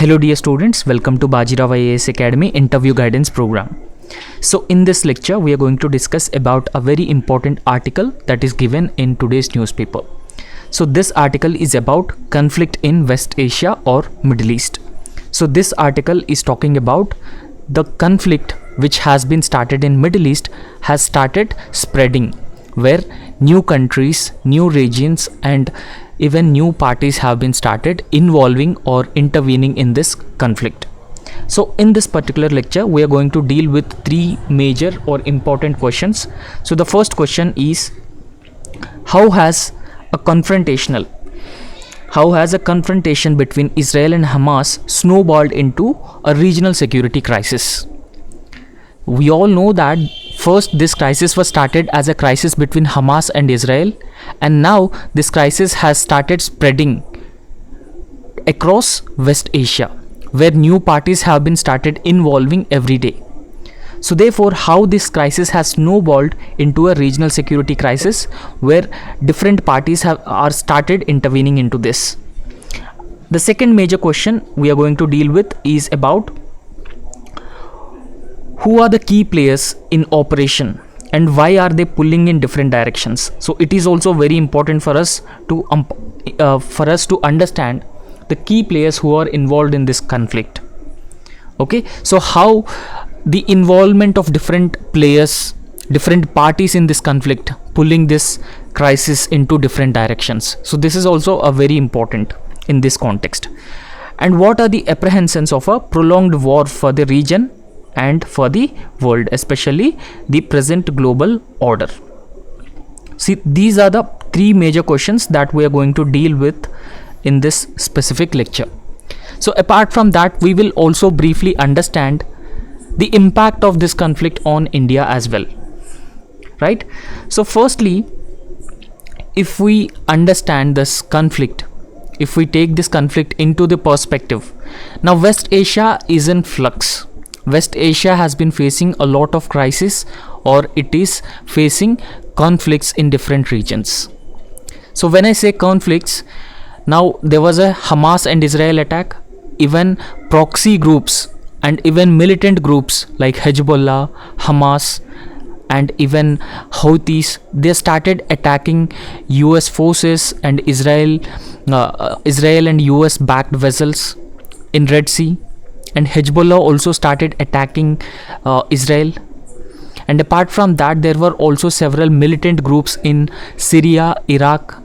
Hello dear students, welcome to Bajirao Ias Academy interview guidance program. So in this lecture we are going to discuss about a very important article that is given in today's newspaper. So this article is about conflict in West Asia or Middle East. So this article is talking about the conflict which has been started in Middle East has started spreading, where new countries, new regions and even new parties have been started involving or intervening in this conflict. So in this particular lecture we are going to deal with three major or important questions. So the first question is, how has a confrontation between Israel and Hamas snowballed into a regional security crisis? We all know that first this crisis was started as a crisis between Hamas and Israel, and now this crisis has started spreading across West Asia, where new parties have been started involving every day. So therefore, how this crisis has snowballed into a regional security crisis where different parties are started intervening into this. The second major question we are going to deal with is about who are the key players in operation and why are they pulling in different directions. So it is also very important for us to understand the key players who are involved in this conflict. Okay, so how the involvement of different players, different parties in this conflict pulling this crisis into different directions. So this is also a very important in this context. And what are the apprehensions of a prolonged war for the region and for the world, especially the present global order? See, these are the three major questions that we are going to deal with in this specific lecture. So apart from that, we will also briefly understand the impact of this conflict on India as well, right? So firstly, if we understand this conflict, if we take this conflict into the perspective, now West Asia is in flux. West Asia has been facing a lot of crisis, or it is facing conflicts in different regions. So when I say conflicts, now there was a Hamas and Israel attack, even proxy groups and even militant groups like Hezbollah, Hamas and even Houthis, they started attacking US forces and Israel and US backed vessels in Red Sea. And Hezbollah also started attacking Israel. And apart from that, there were also several militant groups in Syria, Iraq.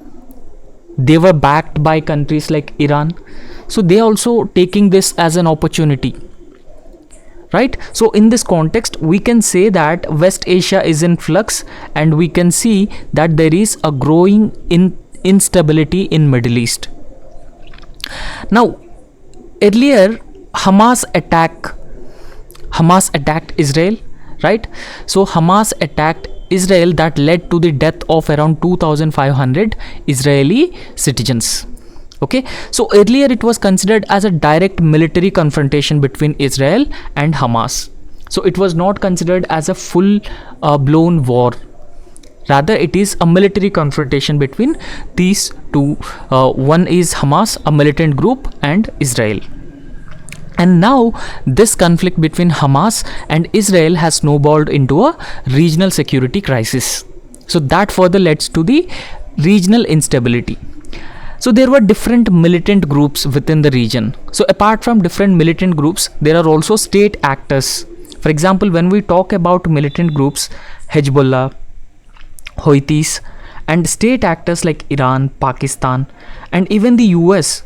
They were backed by countries like Iran. So they are also taking this as an opportunity, right? So in this context, we can say that West Asia is in flux, and we can see that there is a growing instability in Middle East. Now, earlier, Hamas attacked Israel, right? So Hamas attacked Israel, that led to the death of around 2,500 Israeli citizens. Okay, so earlier it was considered as a direct military confrontation between Israel and Hamas. So it was not considered as a full blown war. Rather, it is a military confrontation between these two. One is Hamas, a militant group, and Israel. And now this conflict between Hamas and Israel has snowballed into a regional security crisis. So that further leads to the regional instability. So there were different militant groups within the region. So apart from different militant groups, there are also state actors. For example, when we talk about militant groups, Hezbollah, Houthis, and state actors like Iran, Pakistan, and even the US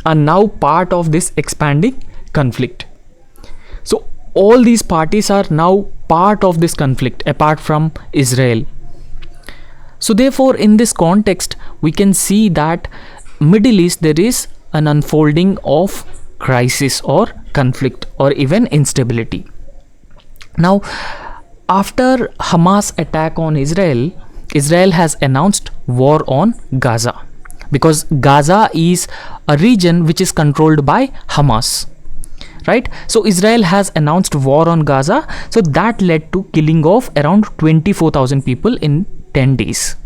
are now part of this expanding conflict. So all these parties are now part of this conflict apart from Israel. So therefore, in this context, we can see that Middle East, there is an unfolding of crisis or conflict or even instability. Now, after Hamas attack on Israel, Israel has announced war on Gaza, because Gaza is a region which is controlled by Hamas. Right, so Israel has announced war on Gaza. So that led to killing of around 24,000 people in 10 days.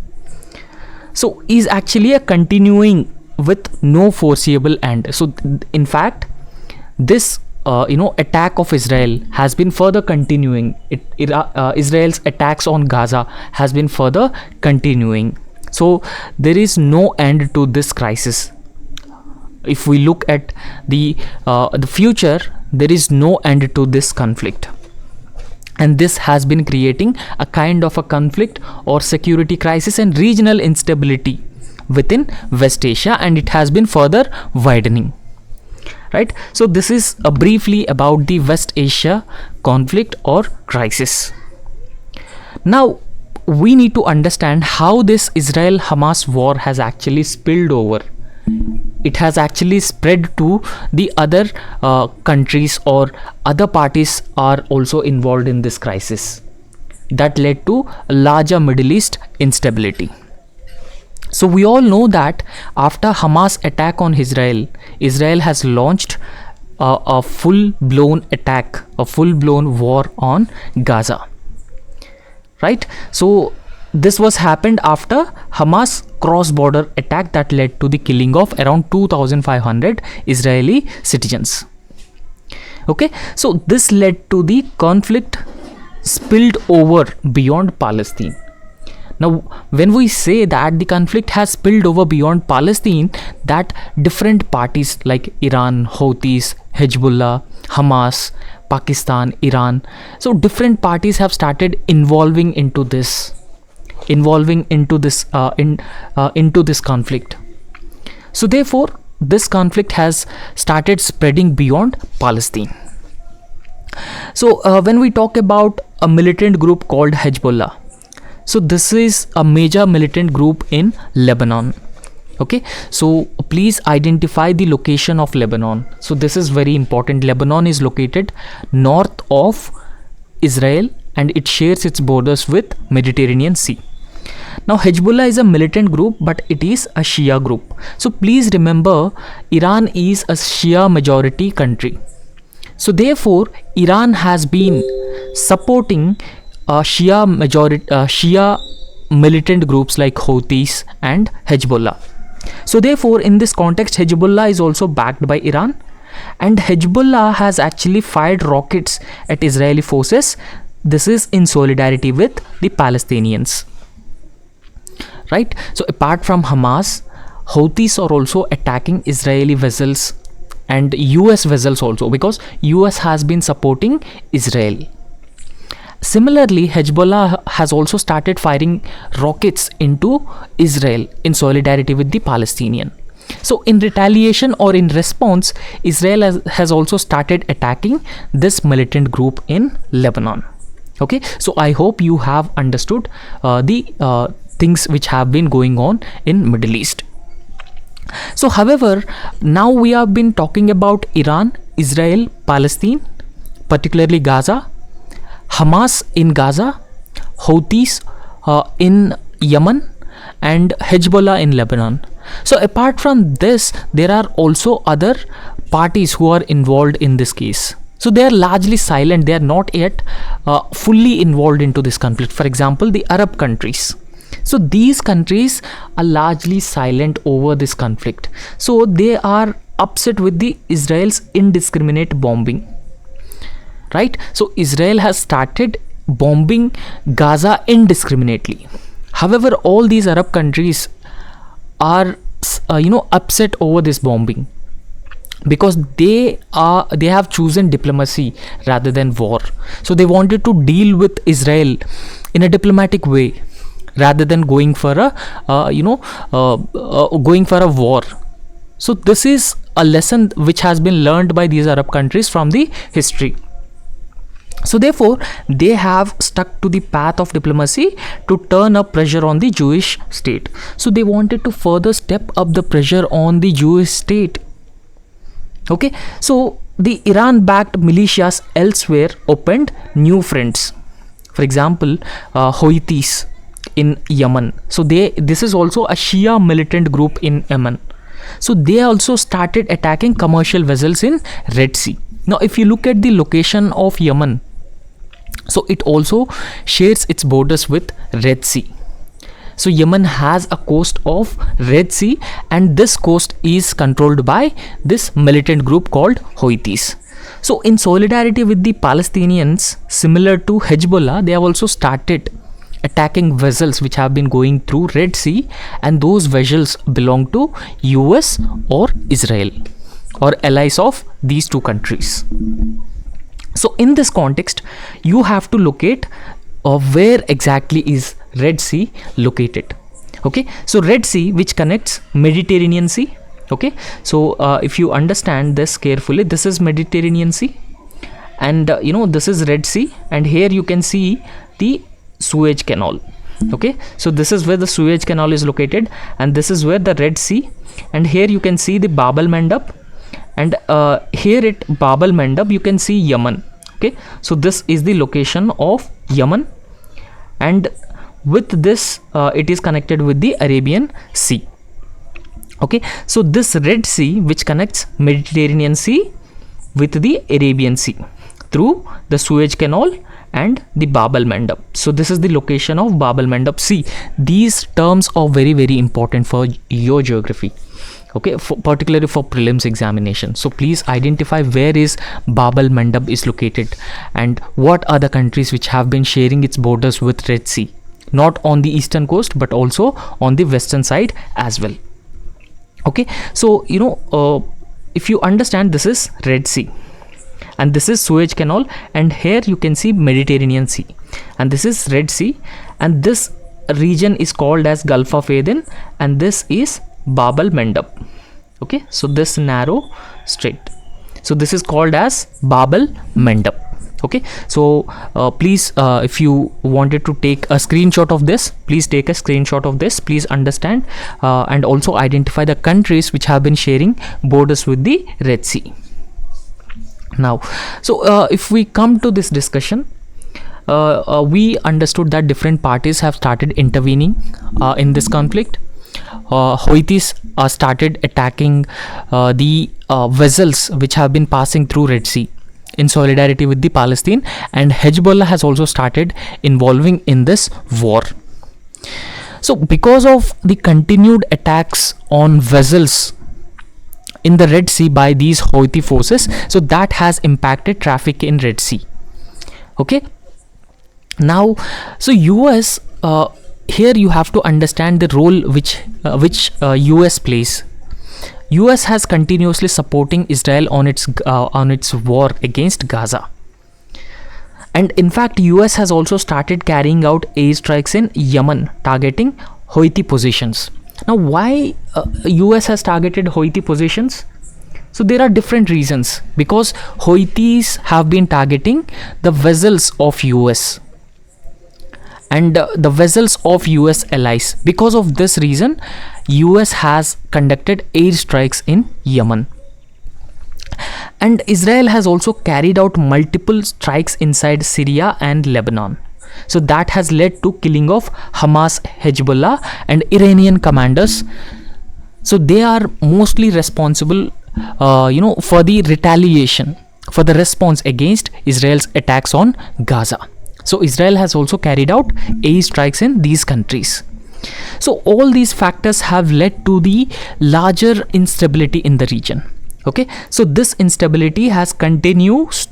So is actually a continuing with no foreseeable end. So in fact, this attack of Israel has been further continuing. Israel's attacks on Gaza has been further continuing. So there is no end to this crisis. If we look at the future, there is no end to this conflict, and this has been creating a kind of a conflict or security crisis and regional instability within West Asia, and it has been further widening. Right, so this is briefly about the West Asia conflict or crisis. Now we need to understand how this Israel-Hamas war has actually spilled over. It has actually spread to the other countries, or other parties are also involved in this crisis, that led to a larger Middle East instability. So we all know that after Hamas attack on Israel, Israel has launched a full-blown attack, a full-blown war on Gaza. Right? So this was happened after Hamas cross-border attack that led to the killing of around 2,500 Israeli citizens. Okay, so this led to the conflict spilled over beyond Palestine. Now, when we say that the conflict has spilled over beyond Palestine, that different parties like Iran, Houthis, Hezbollah, Hamas, Pakistan, Iran, so different parties have started involving into this conflict. So therefore, this conflict has started spreading beyond Palestine. So when we talk about a militant group called Hezbollah, so this is a major militant group in Lebanon. Okay, so please identify the location of Lebanon. So this is very important. Lebanon is located north of Israel, and it shares its borders with Mediterranean Sea. Now Hezbollah is a militant group, but it is a Shia group. So please remember, Iran is a Shia majority country. So therefore, Iran has been supporting Shia militant groups like Houthis and Hezbollah. So therefore, in this context, Hezbollah is also backed by Iran, and Hezbollah has actually fired rockets at Israeli forces. This is in solidarity with the Palestinians. Right? So apart from Hamas, Houthis are also attacking Israeli vessels and US vessels also, because US has been supporting Israel. Similarly, Hezbollah has also started firing rockets into Israel in solidarity with the Palestinian. So in retaliation or in response, Israel has also started attacking this militant group in Lebanon. Okay, so I hope you have understood the things which have been going on in Middle East. So however, now we have been talking about Iran, Israel, Palestine, particularly Gaza, Hamas in Gaza, Houthis in Yemen, and Hezbollah in Lebanon. So apart from this, there are also other parties who are involved in this case. So they are largely silent. They are not yet fully involved into this conflict. For example, the Arab countries. So these countries are largely silent over this conflict. So they are upset with the Israel's indiscriminate bombing. Right? So Israel has started bombing Gaza indiscriminately. However, all these Arab countries are upset over this bombing, because they have chosen diplomacy rather than war. So they wanted to deal with Israel in a diplomatic way rather than going for a war. So this is a lesson which has been learned by these Arab countries from the history. So therefore, they have stuck to the path of diplomacy to turn up pressure on the Jewish state. So they wanted to further step up the pressure on the Jewish state. Okay, so the Iran-backed militias elsewhere opened new fronts. For example, Houthis in Yemen. So this is also a Shia militant group in Yemen. So they also started attacking commercial vessels in Red Sea. Now, if you look at the location of Yemen, so it also shares its borders with Red Sea. So Yemen has a coast of Red Sea, and this coast is controlled by this militant group called Houthis. So in solidarity with the Palestinians, similar to Hezbollah, they have also started attacking vessels which have been going through Red Sea, and those vessels belong to US or Israel, or allies of these two countries. So in this context, you have to locate where exactly is Red Sea located. Okay, so Red Sea, which connects Mediterranean Sea. Okay, so if you understand this carefully, this is Mediterranean Sea, and this is Red Sea, and here you can see the Suez Canal. Okay, so this is where the Suez Canal is located, and this is where the Red Sea, and here you can see the Bab el Mandab, and here at Bab el Mandab you can see Yemen. Okay, so this is the location of Yemen, and with this it is connected with the Arabian Sea. Okay, so this Red Sea, which connects Mediterranean Sea with the Arabian Sea through the Suez Canal and the Bab el Mandab. So this is the location of Bab el Mandab. See, these terms are very, very important for your geography. Okay, particularly for prelims examination. So please identify where is Bab el Mandab is located, and what are the countries which have been sharing its borders with Red Sea, not on the eastern coast but also on the western side as well. Okay, so if you understand, this is Red Sea, and this is Suez Canal, and here you can see Mediterranean Sea, and this is Red Sea, and this region is called as Gulf of Aden, and this is Bab el Mandab. Okay, so this narrow strait, so this is called as Bab el Mandab. Okay, so please, if you wanted to take a screenshot of this, please take a screenshot of this. Please understand and also identify the countries which have been sharing borders with the Red Sea. Now, so if we come to this discussion, we understood that different parties have started intervening in this conflict. Houthis started attacking the vessels which have been passing through Red Sea in solidarity with the Palestine, and Hezbollah has also started involving in this war. So because of the continued attacks on vessels in the Red Sea by these Houthi forces, so that has impacted traffic in Red Sea. Okay, now so US, here you have to understand the role which US plays. US has continuously supporting Israel on its war against Gaza, and in fact US has also started carrying out airstrikes in Yemen targeting Houthi positions. Now, why US has targeted Houthi positions? So there are different reasons, because Houthis have been targeting the vessels of US and the vessels of US allies. Because of this reason, US has conducted airstrikes in Yemen, and Israel has also carried out multiple strikes inside Syria and Lebanon. So that has led to killing of Hamas, Hezbollah and Iranian commanders. So they are mostly responsible for the retaliation, for the response against Israel's attacks on Gaza. So Israel has also carried out airstrikes in these countries. So all these factors have led to the larger instability in the region. Okay, so this instability has continues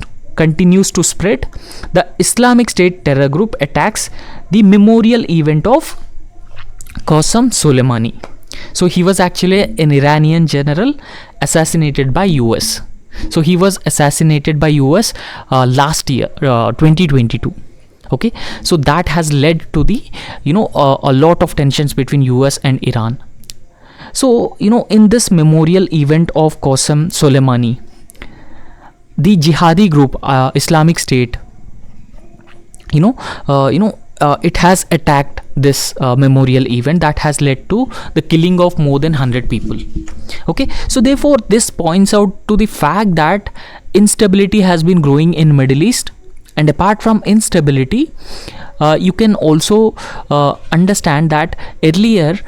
to spread. The Islamic State terror group attacks the memorial event of Qasem Soleimani. So he was actually an Iranian general assassinated by US. So he was assassinated by US last year, 2022. Okay, so that has led to the a lot of tensions between US and Iran. So in this memorial event of Qasem Soleimani, the jihadi group Islamic State, it has attacked this memorial event that has led to the killing of more than 100 people. Okay, so therefore this points out to the fact that instability has been growing in Middle East. And apart from instability, you can also understand that earlier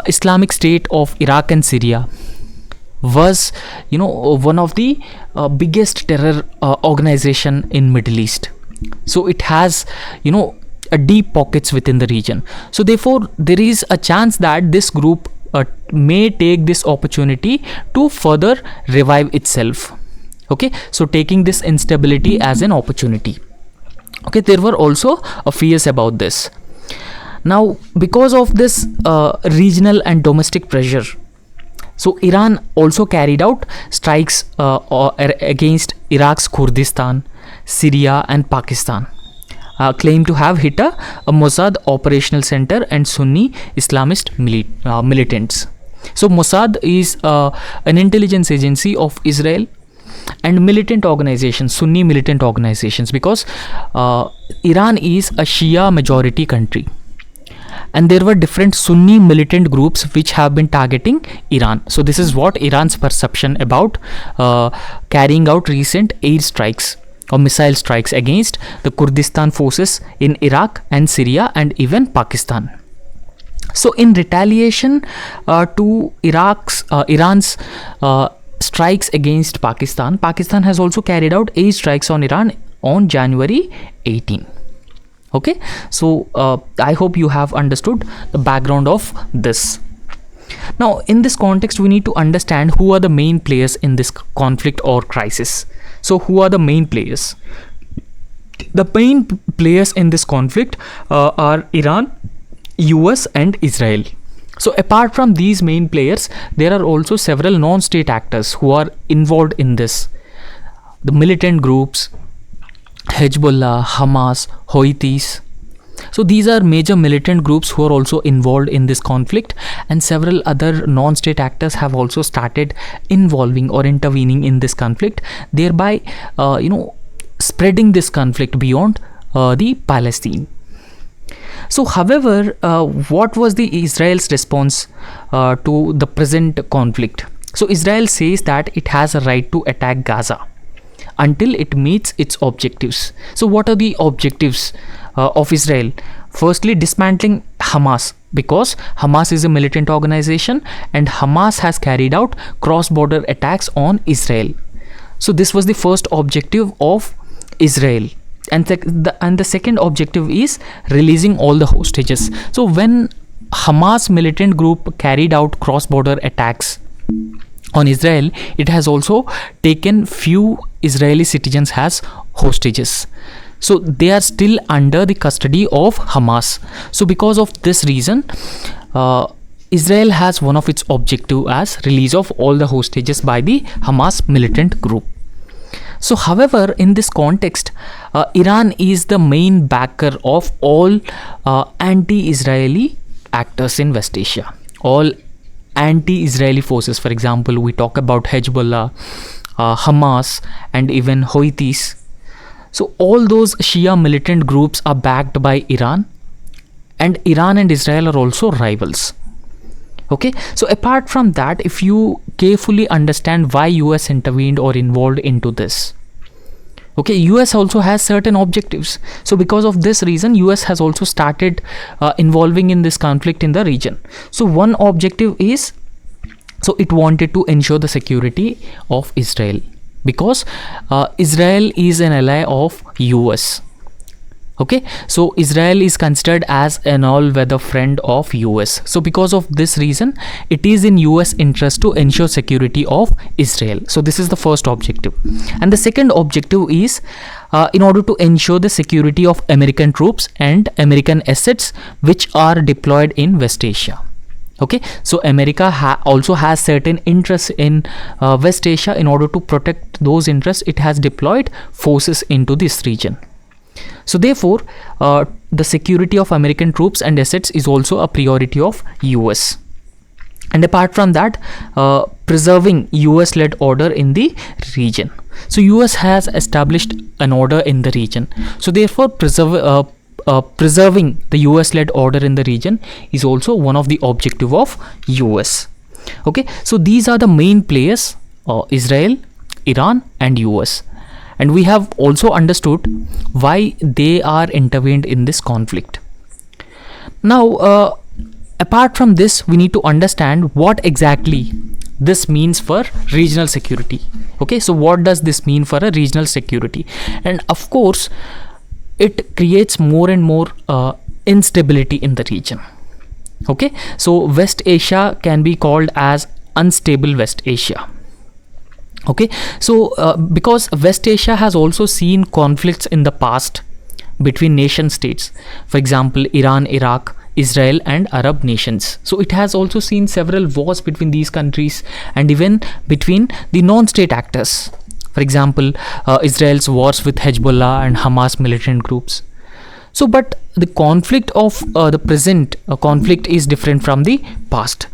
Islamic State of Iraq and Syria was one of the biggest terror organization in Middle East. So it has deep pockets within the region. So therefore there is a chance that this group may take this opportunity to further revive itself. Okay, so taking this instability as an opportunity. Okay, there were also fears about this. Now because of this regional and domestic pressure, so Iran also carried out strikes against Iraq's Kurdistan, Syria and Pakistan, claimed to have hit a Mossad operational center and Sunni Islamist militants. So Mossad is an intelligence agency of Israel and militant organizations, Sunni militant organizations, because Iran is a Shia majority country, and there were different Sunni militant groups which have been targeting Iran. So this is what Iran's perception about carrying out recent air strikes or missile strikes against the Kurdistan forces in Iraq and Syria and even Pakistan. So in retaliation to Iran's strikes against Pakistan, Pakistan has also carried out air strikes on Iran on January 18. Okay, so I hope you have understood the background of this. Now in this context we need to understand who are the main players in this conflict or crisis. So who are the main players? The main players in this conflict are Iran, US and Israel. So apart from these main players, there are also several non-state actors who are involved in this. The militant groups, Hezbollah, Hamas, Houthis. So these are major militant groups who are also involved in this conflict, and several other non-state actors have also started involving or intervening in this conflict, thereby spreading this conflict beyond the Palestine. So however, what was the Israel's response to the present conflict? So Israel says that it has a right to attack Gaza until it meets its objectives. So what are the objectives of Israel? Firstly, dismantling Hamas, because Hamas is a militant organization and Hamas has carried out cross-border attacks on Israel. So this was the first objective of Israel. And the second objective is releasing all the hostages. So when Hamas militant group carried out cross-border attacks on Israel, it has also taken few Israeli citizens as hostages. So they are still under the custody of Hamas. So because of this reason, Israel has one of its objective as release of all the hostages by the Hamas militant group. So however, in this context, Iran is the main backer of all anti-Israeli actors in West Asia. All anti-Israeli forces, for example, we talk about Hezbollah, Hamas and even Houthis. So all those Shia militant groups are backed by Iran, and Iran and Israel are also rivals. Okay, so apart from that, if you carefully understand why US intervened or involved into this, okay, US also has certain objectives. So because of this reason, US has also started involving in this conflict in the region. So one objective is, so it wanted to ensure the security of Israel, because Israel is an ally of US. Okay, so Israel is considered as an all-weather friend of US. So because of this reason, it is in US interest to ensure security of Israel. So this is the first objective. And the second objective is in order to ensure the security of American troops and American assets which are deployed in West Asia. Okay, so America also has certain interests in West Asia. In order to protect those interests, it has deployed forces into this region. So therefore, the security of American troops and assets is also a priority of US. And apart from that, preserving US-led order in the region. So US has established an order in the region. So therefore, preserving the US-led order in the region is also one of the objective of US. Okay, so these are the main players: Israel, Iran, and US. And we have also understood why they are intervened in this conflict. Now, apart from this, we need to understand what exactly this means for regional security. Okay, so what does this mean for a regional security? And of course, it creates more and more instability in the region. Okay, so West Asia can be called as unstable West Asia. Okay, so because West Asia has also seen conflicts in the past between nation states, for example Iran, Iraq, Israel and Arab nations. So it has also seen several wars between these countries and even between the non-state actors, for example Israel's wars with Hezbollah and Hamas militant groups. So but the conflict of the present conflict is different from the past.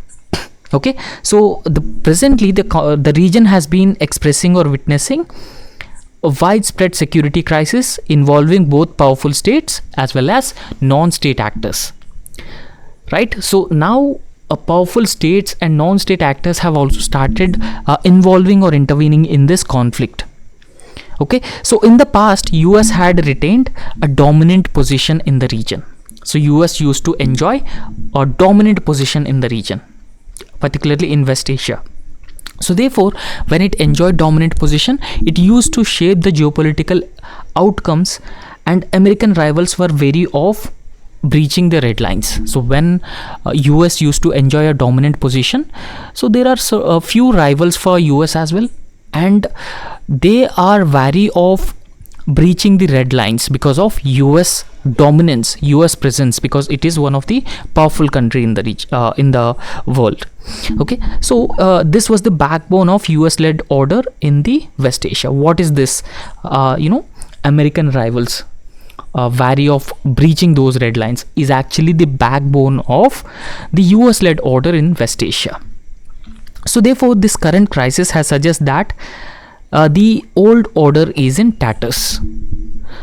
Okay, so presently the region has been expressing or witnessing a widespread security crisis involving both powerful states as well as non-state actors, right? So now powerful states and non-state actors have also started involving or intervening in this conflict. Okay, so in the past US had retained a dominant position in the region. So US used to enjoy a dominant position in the region, particularly in West Asia. So therefore, when it enjoyed dominant position, it used to shape the geopolitical outcomes, and American rivals were wary of breaching the red lines. So when US used to enjoy a dominant position, so there are a few rivals for US as well, and they are wary of breaching the red lines because of US dominance, US presence, because it is one of the powerful country in the world. Okay, so this was the backbone of US led order in the West Asia. What is this? American rivals wary of breaching those red lines is actually the backbone of the US led order in West Asia. So therefore this current crisis has suggested that the old order is in tatters.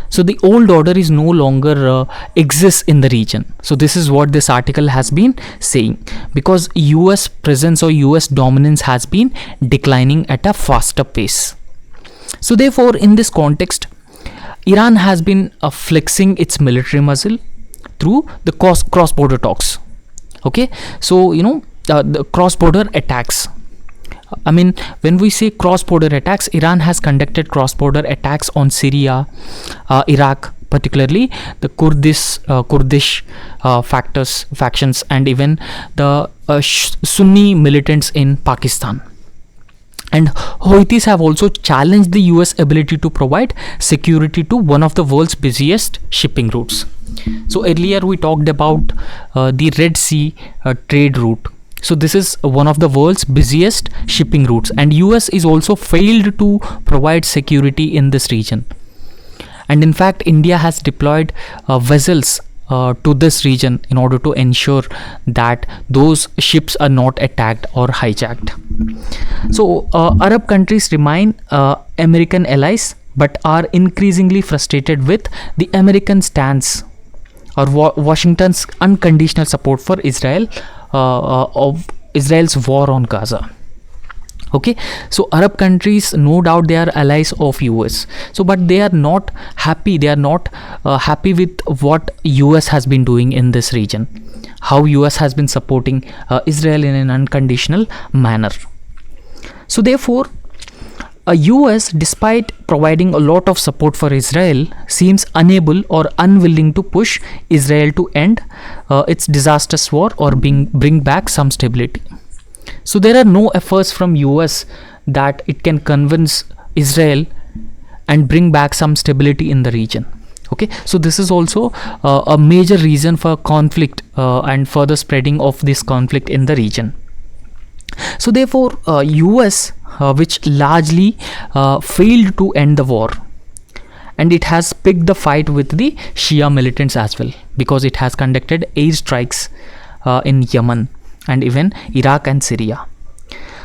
So the old order is no longer exists in the region. So this is what this article has been saying, because US presence or US dominance has been declining at a faster pace. So therefore in this context, Iran has been flexing its military muscle through the cross-border talks. Okay, so the cross-border attacks. I mean, when we say cross-border attacks, Iran has conducted cross-border attacks on Syria, Iraq, particularly the Kurdish factions, and even the Sunni militants in Pakistan. And Houthis have also challenged the US ability to provide security to one of the world's busiest shipping routes. So earlier we talked about the Red Sea trade route. So this is one of the world's busiest shipping routes, and US is also failed to provide security in this region. And in fact, India has deployed vessels to this region in order to ensure that those ships are not attacked or hijacked. So Arab countries remain American allies, but are increasingly frustrated with the American stance or Washington's unconditional support for Israel of Israel's war on Gaza. Okay, so Arab countries, no doubt they are allies of US. So but they are not happy. They are not happy with what US has been doing in this region, how US has been supporting Israel in an unconditional manner. So therefore US, despite providing a lot of support for Israel, seems unable or unwilling to push Israel to end its disastrous war or bring back some stability. So there are no efforts from US that it can convince Israel and bring back some stability in the region. Okay, so this is also a major reason for conflict and further spreading of this conflict in the region. So therefore US, which largely failed to end the war, and it has picked the fight with the Shia militants as well, because it has conducted airstrikes in Yemen and even Iraq and Syria.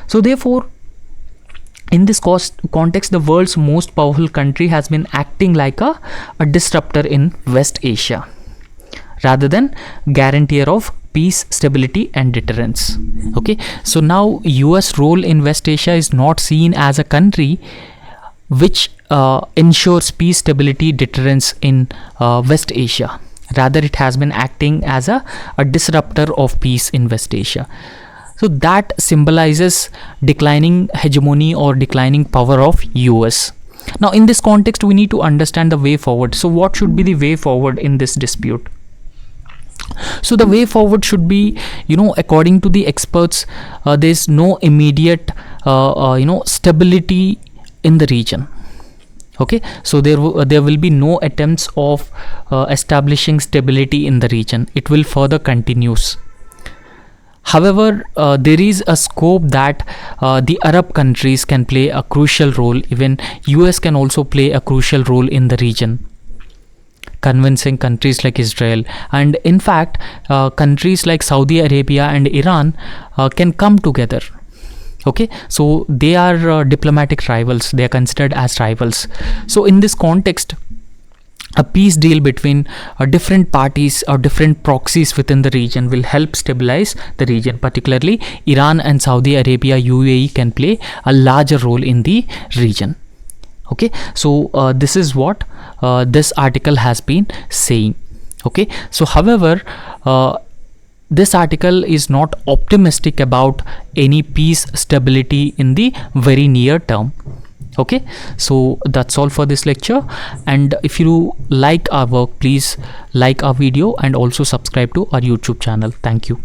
So therefore in this context, the world's most powerful country has been acting like a disruptor in West Asia rather than guarantor of peace, stability and deterrence. Okay, so now US role in West Asia is not seen as a country which ensures peace, stability, deterrence in West Asia. Rather, it has been acting as a disruptor of peace in West Asia. So that symbolizes declining hegemony or declining power of US. Now in this context we need to understand the way forward. So what should be the way forward in this dispute? So the way forward should be, according to the experts, there's no immediate stability in the region. Okay, so there will be no attempts of establishing stability in the region. It will further continues. However, there is a scope that the Arab countries can play a crucial role. Even US can also play a crucial role in the region, convincing countries like Israel, and in fact countries like Saudi Arabia and Iran can come together. Okay, so they are diplomatic rivals, they are considered as rivals. So in this context, a peace deal between different parties or different proxies within the region will help stabilize the region. Particularly Iran and Saudi Arabia, UAE can play a larger role in the region. Okay, so this is what this article has been saying. Okay, so however, this article is not optimistic about any peace stability in the very near term. Okay, so that's all for this lecture, and if you like our work, please like our video and also subscribe to our YouTube channel. Thank you.